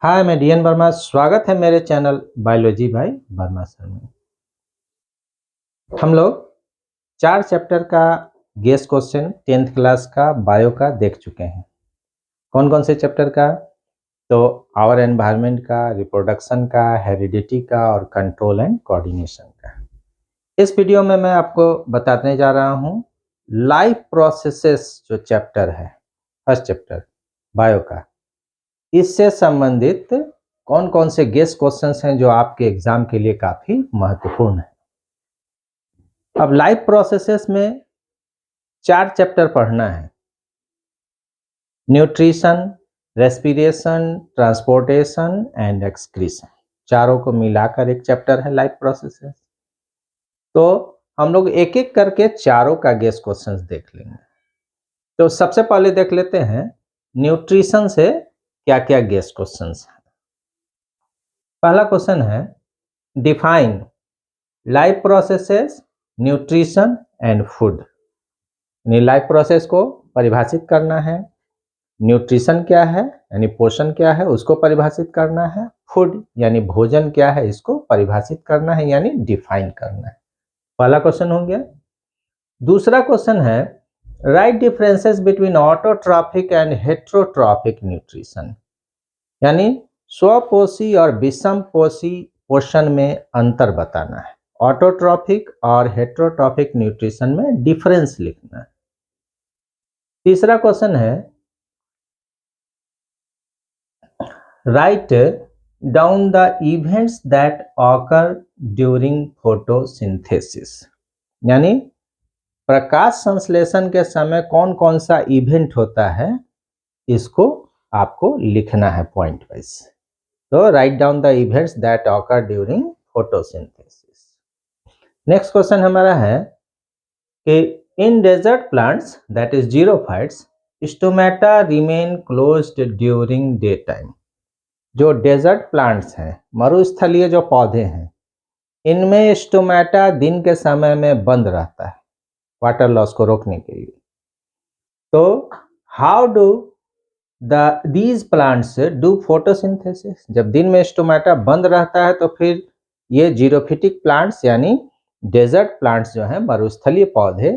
हाय, मैं डीएन वर्मा। स्वागत है मेरे चैनल बायोलॉजी भाई वर्मा सर में। हम लोग 4 चैप्टर का गेस क्वेश्चन 10th क्लास का बायो का देख चुके हैं। कौन कौन से चैप्टर का? तो आवर एनवायरनमेंट का, रिप्रोडक्शन का, हेरिडिटी का और कंट्रोल एंड कोऑर्डिनेशन का। इस वीडियो में मैं आपको बताने जा रहा हूँ लाइफ प्रोसेसेस जो चैप्टर है, फर्स्ट चैप्टर बायो का, इससे संबंधित कौन कौन से गेस क्वेश्चंस हैं जो आपके एग्जाम के लिए काफी महत्वपूर्ण है। अब लाइफ प्रोसेसेस में 4 चैप्टर पढ़ना है। Nutrition, respiration, transportation and excretion, चारों को मिलाकर एक चैप्टर है लाइफ प्रोसेसेस। तो हम लोग एक एक करके चारों का गेस क्वेश्चंस देख लेंगे। तो सबसे पहले देख लेते हैं न्यूट्रिशन से क्या क्या गेस क्वेश्चंस हैं। पहला क्वेश्चन है define life processes, nutrition and food. यानी लाइफ प्रोसेस को परिभाषित करना है, न्यूट्रिशन क्या है यानी पोषण क्या है उसको परिभाषित करना है, फूड यानी भोजन क्या है इसको परिभाषित करना है यानी डिफाइन करना है। पहला क्वेश्चन हो गया। दूसरा क्वेश्चन है right differences between autotrophic and heterotrophic nutrition. यानी स्वपोषी और विषमपोषी पोषण में अंतर बताना है। ऑटोट्रॉफिक और हेटेरोट्रॉफिक न्यूट्रिशन में डिफरेंस लिखना है। तीसरा क्वेश्चन है right down the events that occur during photosynthesis. यानी प्रकाश संश्लेषण के समय कौन कौन सा इवेंट होता है इसको आपको लिखना है पॉइंट वाइज। तो right down the events that occur during photosynthesis. Next question हमारा है कि in desert plants that is xerophytes stomata remain closed during day time. जो डेजर्ट प्लांट्स हैं, मरुस्थलीय जो पौधे हैं, इनमें स्टोमेटा दिन के समय में बंद रहता है वाटर लॉस को रोकने के लिए। तो how do these plants do photosynthesis. जब दिन में स्टोमेटा बंद रहता है तो फिर ये जीरोफिटिक प्लांट्स यानी डेजर्ट प्लांट्स जो हैं, मरुस्थलीय पौधे,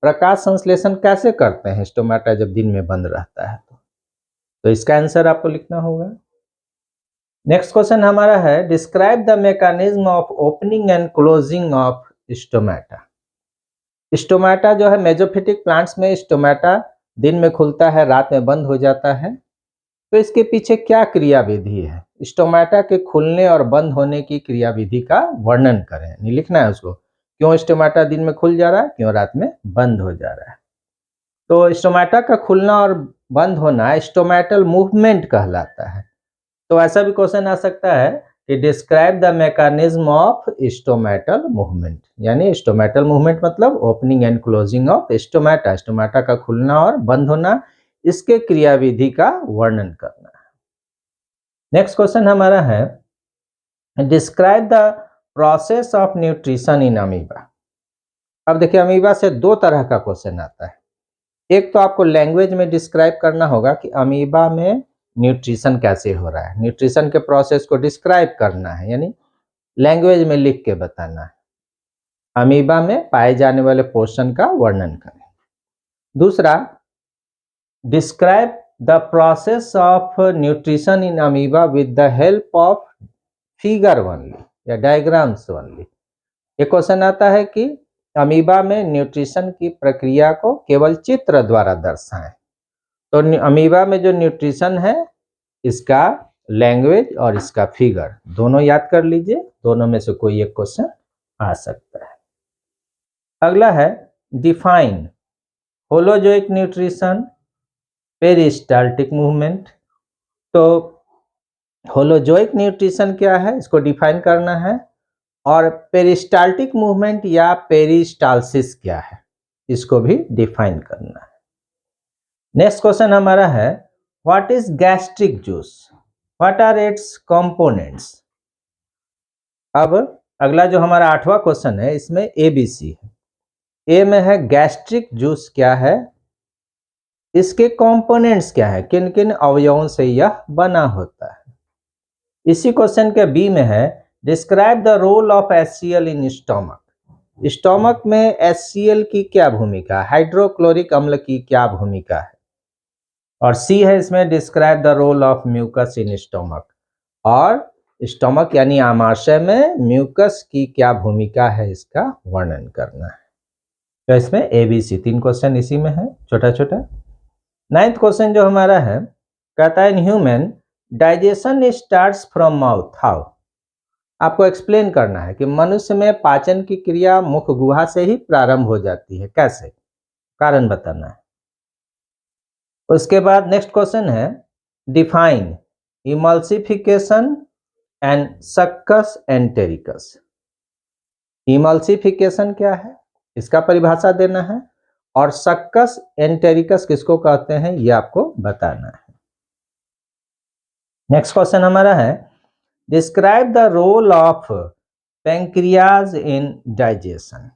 प्रकाश संश्लेषण कैसे करते हैं स्टोमेटा जब दिन में बंद रहता है। तो इसका आंसर आपको लिखना होगा। नेक्स्ट क्वेश्चन हमारा है describe the mechanism of opening and closing of stomata. Stomata जो है मेजोफिटिक प्लांट्स में स्टोमेटा दिन में खुलता है, रात में बंद हो जाता है। तो इसके पीछे क्या क्रिया विधि है? स्टोमेटा के खुलने और बंद होने की क्रिया विधि का वर्णन करें। नहीं लिखना है उसको, क्यों स्टोमेटा दिन में खुल जा रहा है, क्यों रात में बंद हो जा रहा है। तो स्टोमेटा का खुलना और बंद होना स्टोमेटल मूवमेंट कहलाता है। तो ऐसा भी क्वेश्चन आ सकता है कि describe the mechanism of stomatal movement. यानी स्टोमेटल मूवमेंट मतलब opening and closing of stomata, stomata का खुलना और बंद होना, इसके क्रियाविधि का वर्णन करना है। नेक्स्ट क्वेश्चन हमारा है describe the process of nutrition in amoeba. अब देखिए अमीबा से 2 तरह का क्वेश्चन आता है। एक तो आपको लैंग्वेज में डिस्क्राइब करना होगा कि अमीबा में न्यूट्रिशन कैसे हो रहा है, न्यूट्रिशन के प्रोसेस को डिस्क्राइब करना है, यानी लैंग्वेज में लिख के बताना है। अमीबा में पाए जाने वाले पोषण का वर्णन करें। दूसरा describe the process of nutrition in amoeba with the help of figure only या डायग्राम्स ओनली। ये क्वेश्चन आता है कि अमीबा में न्यूट्रिशन की प्रक्रिया को केवल चित्र द्वारा दर्शाएं। तो अमीबा में जो न्यूट्रिशन है इसका लैंग्वेज और इसका फिगर दोनों याद कर लीजिए, दोनों में से कोई एक क्वेश्चन आ सकता है। अगला है define holozoic nutrition, peristaltic movement. तो होलोजोइक न्यूट्रिशन क्या है इसको डिफाइन करना है, और पेरिस्टाल्टिक मूवमेंट या पेरिस्टालसिस क्या है इसको भी डिफाइन करना है। नेक्स्ट क्वेश्चन हमारा है what is gastric juice, what are its components. अब अगला जो हमारा 8वां क्वेश्चन है इसमें ABC है। ए में है गैस्ट्रिक जूस क्या है, इसके कंपोनेंट्स क्या है, किन किन अवयवों से यह बना होता है। इसी क्वेश्चन के बी में है, describe the role of HCl in stomach. Stomach में HCl की क्या भूमिका, हाइड्रोक्लोरिक अम्ल की क्या भूमिका है। और सी है इसमें, describe the role of mucus in stomach. और स्टोमक यानी आमाशय में म्यूकस की क्या भूमिका है, इसका वर्णन करना है। तो इसमें ABC 3 क्वेश्चन इसी में है, छोटा छोटा। 9th क्वेश्चन जो हमारा है, कहता है in human digestion starts from mouth, how. आपको एक्सप्लेन करना है कि मनुष्य में पाचन की क्रिया मुख गुहा से ही प्रारंभ हो जाती है, कैसे, कारण बताना है। उसके बाद नेक्स्ट क्वेश्चन है, define emulsification and succus entericus. Emulsification क्या है, इसका परिभाषा देना है, और सक्कस एंटेरिकस किसको कहते हैं, ये आपको बताना है। नेक्स्ट क्वेश्चन हमारा है, describe the role of pancreas in digestion.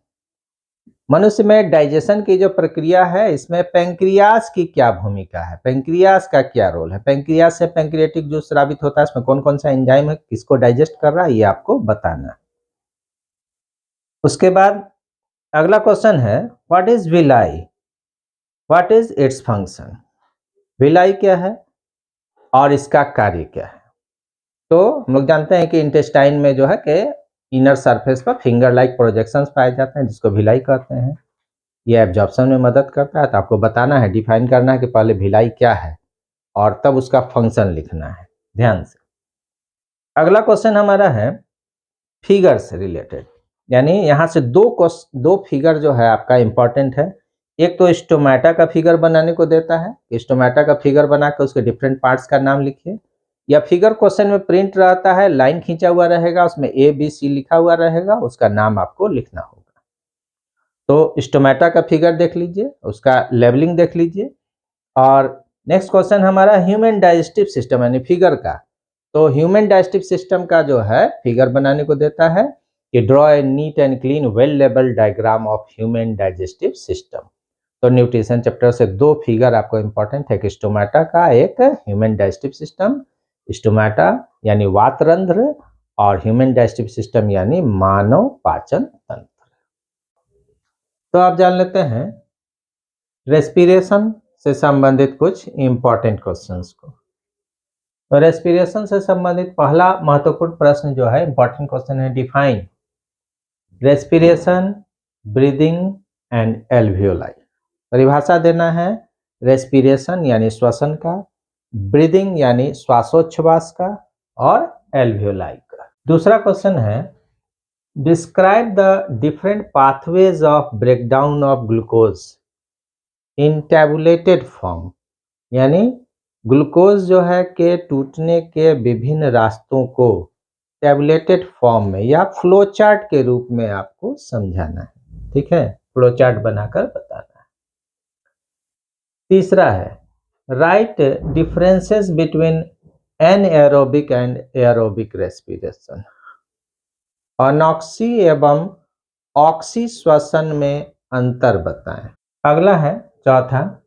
मनुष्य में डाइजेशन की जो प्रक्रिया है, इसमें पैंक्रियाज की क्या भूमिका है, पैंक्रियाज का क्या रोल है, पैंक्रियाज से पैंक्रियाटिक जूस स्रावित होता है, इसमें कौन कौन सा एंजाइम है, किसको डाइजेस्ट कर रहा है, ये आपको बताना है। उसके बाद अगला क्वेश्चन है, what is villi, what is its function. Villi क्या है और इसका कार्य क्या है। तो हम लोग जानते हैं कि इंटेस्टाइन में जो है कि इनर सरफेस पर फिंगर लाइक प्रोजेक्शंस पाए जाते हैं, जिसको भिलाई कहते हैं। ये एब्जॉर्प्शन में मदद करता है। तो आपको बताना है, डिफाइन करना है कि पहले भिलाई क्या है और तब उसका फंक्शन लिखना है, ध्यान से। अगला क्वेश्चन हमारा है फिगर से रिलेटेड, यानी यहाँ से दो फिगर जो है आपका इंपॉर्टेंट है। एक तो स्टोमेटा का फिगर बनाने को देता है, स्टोमेटा का फिगर बना के उसके डिफरेंट पार्ट्स का नाम लिखिए, या फिगर क्वेश्चन में प्रिंट रहता है, लाइन खींचा हुआ रहेगा, उसमें ABC लिखा हुआ रहेगा, उसका नाम आपको लिखना होगा। तो स्टोमेटा का फिगर देख लीजिए, उसका लेबलिंग देख लीजिए। और नेक्स्ट क्वेश्चन हमारा ह्यूमन डाइजेस्टिव सिस्टम, यानी फिगर का। तो ह्यूमन डाइजेस्टिव सिस्टम का जो है फिगर बनाने को देता है कि draw a neat and clean well labelled diagram of human digestive system. तो न्यूट्रिशन चैप्टर से दो फिगर आपको इंपॉर्टेंट है, कि स्टोमेटा का, एक ह्यूमन डाइजेस्टिव सिस्टम। स्टोमेटा यानी वातरंध्र, और ह्यूमन डाइजेस्टिव सिस्टम यानी मानव पाचन तंत्र। तो आप जान लेते हैं रेस्पिरेशन से संबंधित कुछ इंपॉर्टेंट क्वेश्चंस को। तो रेस्पिरेशन से संबंधित पहला महत्वपूर्ण प्रश्न जो है, इंपॉर्टेंट क्वेश्चन है, define respiration, breathing and alveoli. परिभाषा देना है रेस्पिरेशन यानी श्वसन का, ब्रीदिंग यानी श्वासोच्छ्वास का, और एल्वियोलाई का। दूसरा क्वेश्चन है, describe the different pathways of breakdown of glucose in tabulated form. यानी ग्लूकोज जो है के टूटने के विभिन्न रास्तों को टैबुलेटेड फॉर्म में या फ्लो चार्ट के रूप में आपको समझाना है, ठीक है, फ्लो चार्ट बनाकर बताना है। तीसरा है, right differences between anaerobic and aerobic respiration. अनॉक्सी एवं ऑक्सी श्वसन में अंतर बताएं। अगला है चौथा,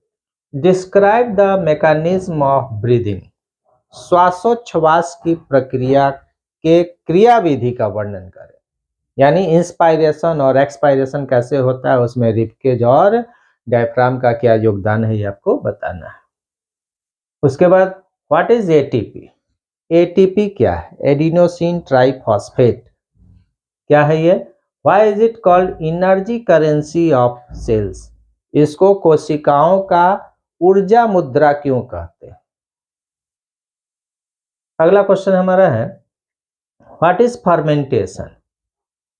describe the mechanism of breathing. श्वासोच्छ्वास की प्रक्रिया के क्रियाविधि का वर्णन करें, यानी इंस्पायरेशन और एक्सपायरेशन कैसे होता है, उसमें रिबकेज और डायफ्राम का क्या योगदान है, ये आपको बताना है। उसके बाद व्हाट इज एटीपी। एटीपी क्या है, एडिनोसिन ट्राइफॉस्फेट क्या है ये। Why is it called energy currency of cells. इसको कोशिकाओं का ऊर्जा मुद्रा क्यों कहते हैं। अगला क्वेश्चन हमारा है, what is fermentation.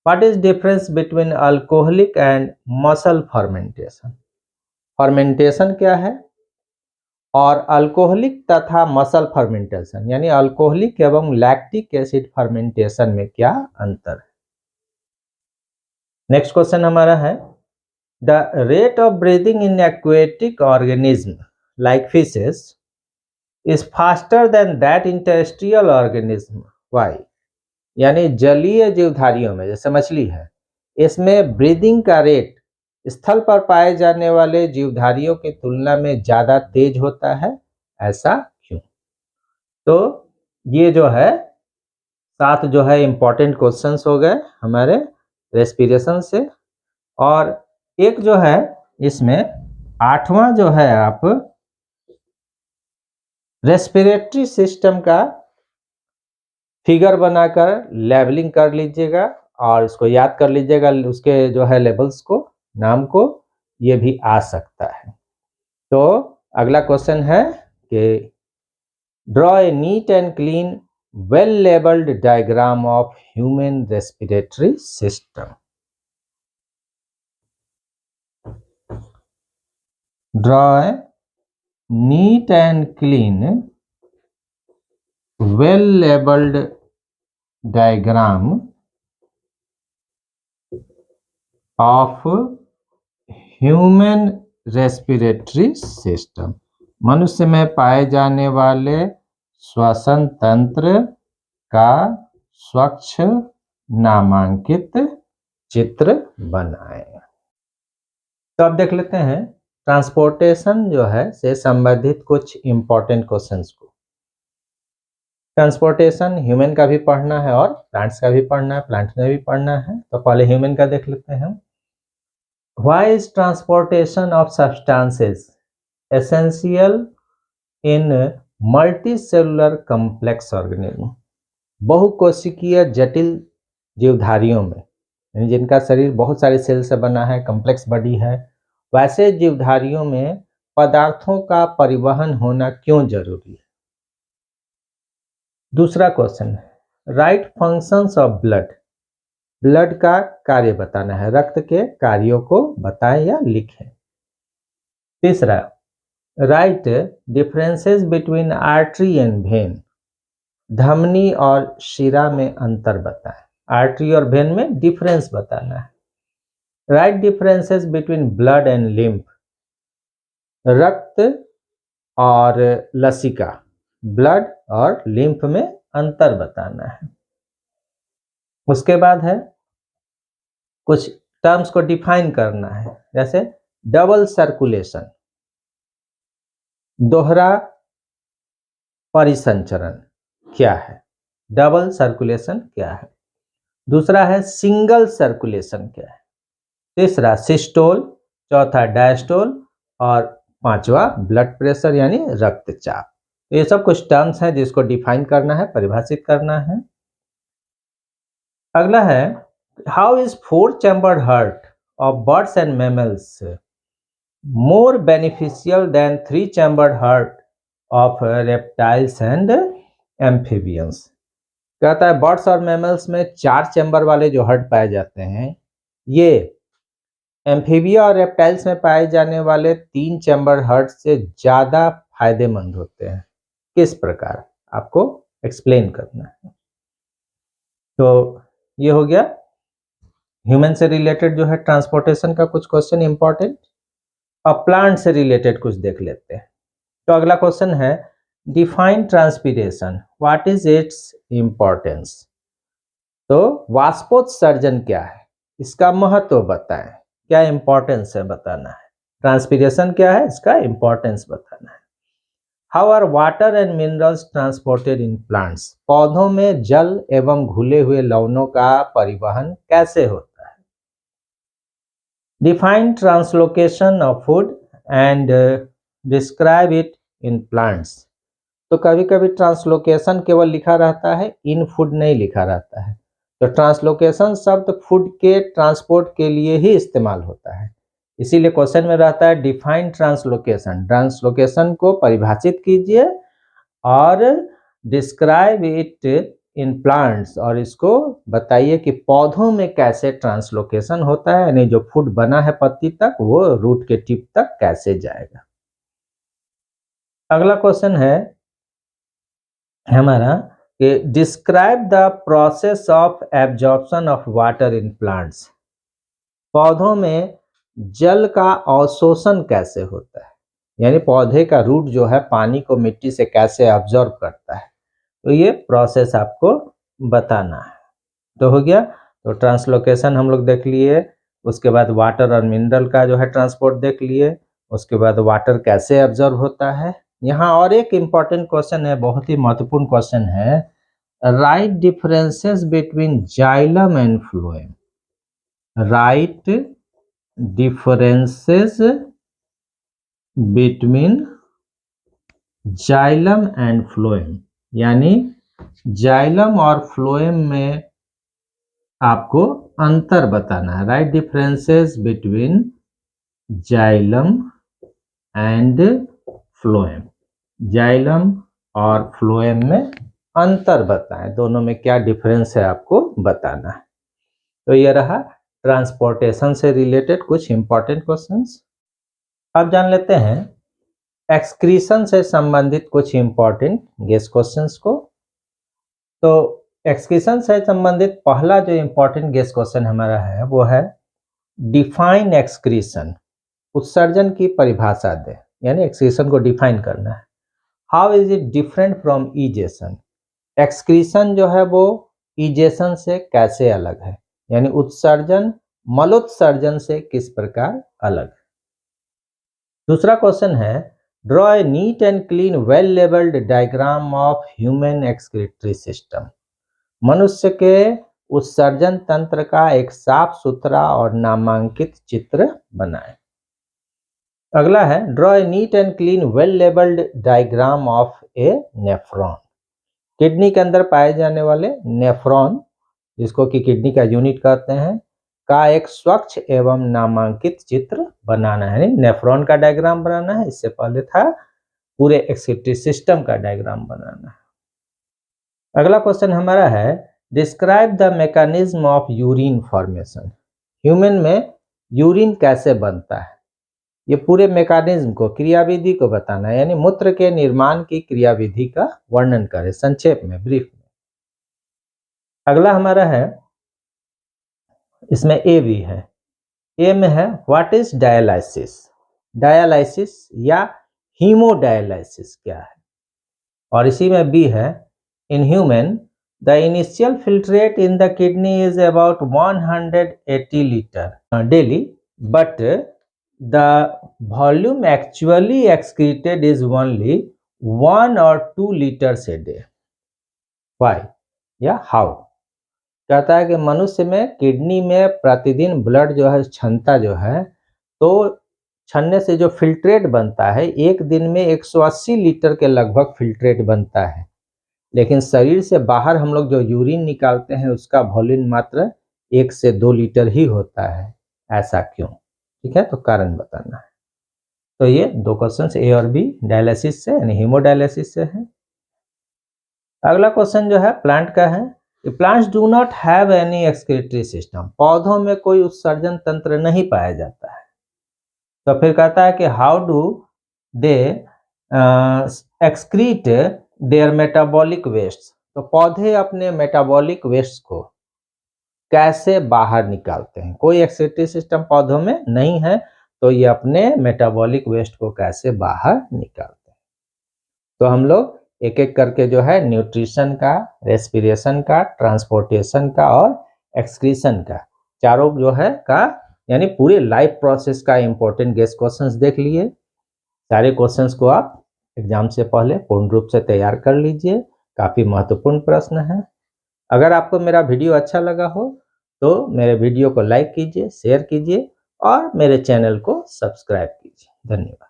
What is difference between alcoholic and muscle fermentation. Fermentation क्या है और अल्कोहलिक तथा मसल फर्मेंटेशन यानी अल्कोहलिक एवं लैक्टिक एसिड फर्मेंटेशन में क्या अंतर है। नेक्स्ट क्वेश्चन हमारा है, the rate of breathing in aquatic organism like fishes is faster than that in terrestrial organism, why. यानी जलीय जीवधारियों में, जैसे मछली है, इसमें ब्रीदिंग का रेट स्थल पर पाए जाने वाले जीवधारियों की तुलना में ज्यादा तेज होता है, ऐसा क्यों। तो ये जो है 7 जो है इम्पोर्टेंट क्वेश्चंस हो गए हमारे रेस्पिरेशन से। और एक जो है इसमें 8वां जो है आप रेस्पिरेटरी सिस्टम का फिगर बनाकर लेवलिंग कर लीजिएगा और इसको याद कर लीजिएगा, उसके जो है लेवल्स को, नाम को, ये भी आ सकता है। तो अगला क्वेश्चन है कि draw a neat and clean well labelled diagram of human respiratory system. Draw a neat and clean well labeled diagram of human respiratory system, मनुष्य में पाए जाने वाले श्वसन तंत्र का स्वच्छ नामांकित चित्र बनाएं। तो अब देख लेते हैं ट्रांसपोर्टेशन जो है से संबंधित कुछ इंपॉर्टेंट क्वेश्चंस को। ट्रांसपोर्टेशन ह्यूमन का भी पढ़ना है और प्लांट्स का भी पढ़ना है, प्लांट्स में भी पढ़ना है। तो पहले ह्यूमन का देख लेते हैं। Why is transportation of substances essential in multicellular complex organism. बहुकोशिकीय जटिल जीवधारियों में, यानी जिनका शरीर बहुत सारे सेल से बना है, कॉम्प्लेक्स बॉडी है, वैसे जीवधारियों में पदार्थों का परिवहन होना क्यों जरूरी है। दूसरा क्वेश्चन है right functions of blood. Blood का कार्य बताना है, रक्त के कार्यों को बताएं या लिखें। तीसरा right differences between artery and when. धमनी और शिरा में अंतर बताएं। आर्टरी और वेन में डिफरेंस बताना है। Right differences between blood and lymph. रक्त और लसिका, ब्लड और लिम्फ में अंतर बताना है। उसके बाद है कुछ टर्म्स को डिफाइन करना है, जैसे डबल सर्कुलेशन, दोहरा परिसंचरण क्या है, डबल सर्कुलेशन क्या है। दूसरा है सिंगल सर्कुलेशन क्या है। तीसरा सिस्टोल, चौथा डायस्टोल और पांचवा ब्लड प्रेशर यानी रक्तचाप। ये सब कुछ टर्म्स हैं जिसको डिफाइन करना है, परिभाषित करना है। अगला है how is 4 chambered heart of birds and mammals more beneficial than 3 chambered heart of reptiles and amphibians. कहता है बर्ड्स और मैमल्स में 4 चैम्बर वाले जो हार्ट पाए जाते हैं, ये एम्फीबिया और रेप्टाइल्स में पाए जाने वाले 3 चैम्बर हार्ट से ज्यादा फायदेमंद होते हैं। किस प्रकार, आपको एक्सप्लेन करना है। तो ये हो गया ह्यूमन से रिलेटेड जो है ट्रांसपोर्टेशन का कुछ क्वेश्चन इंपॉर्टेंट। अब प्लांट से रिलेटेड कुछ देख लेते हैं। तो अगला क्वेश्चन है define transpiration, what is its importance. तो वाष्पोत्सर्जन क्या है, इसका महत्व बताएं, क्या इंपॉर्टेंस है बताना है। ट्रांसपीरेशन क्या है, इसका इंपॉर्टेंस बताना है। How are water and minerals transported in plants. पौधों में जल एवं घुले हुए लवणों का परिवहन कैसे होता है। Define translocation of food and describe it in plants. तो कभी कभी ट्रांसलोकेशन केवल लिखा रहता है, इन फूड नहीं लिखा रहता है। तो ट्रांसलोकेशन शब्द फूड के ट्रांसपोर्ट के लिए ही इस्तेमाल होता है, इसीलिए क्वेश्चन में रहता है डिफाइन ट्रांसलोकेशन। ट्रांसलोकेशन को परिभाषित कीजिए और डिस्क्राइब इट इन प्लांट्स, और इसको बताइए कि पौधों में कैसे ट्रांसलोकेशन होता है, यानी जो फूड बना है पत्ती तक वो रूट के टिप तक कैसे जाएगा। अगला क्वेश्चन है हमारा कि describe the process of absorption of water in plants. पौधों में जल का अवशोषण कैसे होता है, यानी पौधे का रूट जो है पानी को मिट्टी से कैसे अब्जॉर्ब करता है, तो ये प्रोसेस आपको बताना है। तो हो गया, तो ट्रांसलोकेशन हम लोग देख लिए, उसके बाद वाटर और मिनरल का जो है ट्रांसपोर्ट देख लिए, उसके बाद वाटर कैसे अब्जॉर्ब होता है। यहाँ और एक इम्पॉर्टेंट क्वेश्चन है, बहुत ही महत्वपूर्ण क्वेश्चन है, right differences between xylem and phloem. Right differences between xylem and phloem, यानी जाइलम और फ्लोएम में आपको अंतर बताना है। Right differences between xylem and phloem, xylem और फ्लोएम में अंतर बताएं, दोनों में क्या डिफरेंस है आपको बताना है। तो ये रहा ट्रांसपोर्टेशन से रिलेटेड कुछ इंपॉर्टेंट क्वेश्चंस। अब जान लेते हैं एक्सक्रीशन से संबंधित कुछ इंपॉर्टेंट गेस क्वेश्चंस को। तो एक्सक्रीशन से संबंधित पहला जो इंपॉर्टेंट गेस क्वेश्चन हमारा है वो है डिफाइन एक्सक्रीशन। उत्सर्जन की परिभाषा दे, यानी एक्सक्रीशन को डिफाइन करना है। How is it different from egestion. Excretion जो है वो इजेशन से कैसे अलग है, यानी उत्सर्जन मलोत्सर्जन से किस प्रकार अलग है। दूसरा क्वेश्चन है draw a neat and clean well labelled diagram of human excretory system. मनुष्य के उत्सर्जन तंत्र का एक साफ सुथरा और नामांकित चित्र बनाएं। अगला है draw a neat and clean well labelled diagram of A nephron. Kidney के अंदर पाए जाने वाले नेफ्रॉन, जिसको कि किडनी का यूनिट कहते हैं, का एक स्वच्छ एवं नामांकित चित्र बनाना है। नेफ्रॉन का डायग्राम बनाना है, इससे पहले था पूरे एक्सक्रीटरी सिस्टम का डायग्राम बनाना है। अगला क्वेश्चन हमारा है describe the mechanism of urine formation. Human में यूरिन कैसे बनता है, ये पूरे मैकेनिज्म को, क्रियाविधि को बताना है, यानी मूत्र के निर्माण की क्रियाविधि का वर्णन करें संक्षेप में, ब्रीफ में। अगला हमारा है, इसमें ए भी है। ए में है व्हाट इज डायलाइसिस। डायलाइसिस या हीमोडायलाइसिस क्या है। और इसी में बी है in human the initial filtrate in the kidney is about 180 litre daily, but the volume actually excreted is only 1 or 2 liters a day. Why या how। कहता है कि मनुष्य में किडनी में प्रतिदिन ब्लड जो है क्षमता जो है, तो छन्ने से जो फिल्ट्रेट बनता है एक दिन में 180 लीटर के लगभग फिल्ट्रेट बनता है, लेकिन शरीर से बाहर हम लोग जो यूरिन निकालते हैं उसका वॉल्यूम मात्र 1 से 2 लीटर ही होता है। ऐसा क्यों, ठीक है, तो कारण बताना है। तो ये दो क्वेश्चंस ए और बी डायलिसिस से यानी हीमोडायलिसिस से है। अगला क्वेश्चन जो है प्लांट का है, plants do not have any excretory system. पौधों में कोई उत्सर्जन तंत्र नहीं पाया जाता है। तो फिर कहता है कि how do they excrete their metabolic waste. तो पौधे अपने मेटाबॉलिक वेस्ट को कैसे बाहर निकालते हैं। कोई एक्सक्रीटरी सिस्टम पौधों में नहीं है, तो ये अपने मेटाबॉलिक वेस्ट को कैसे बाहर निकालते हैं। तो हम लोग एक एक करके जो है न्यूट्रिशन का, रेस्पिरेशन का, ट्रांसपोर्टेशन का और एक्सक्रीशन का, चारों जो है का यानी पूरे लाइफ प्रोसेस का इंपॉर्टेंट गेस क्वेश्चंस देख लिए। सारे क्वेश्चंस को आप एग्जाम से पहले पूर्ण रूप से तैयार कर लीजिए, काफ़ी महत्वपूर्ण प्रश्न है। अगर आपको मेरा वीडियो अच्छा लगा हो तो मेरे वीडियो को लाइक कीजिए, शेयर कीजिए और मेरे चैनल को सब्सक्राइब कीजिए। धन्यवाद।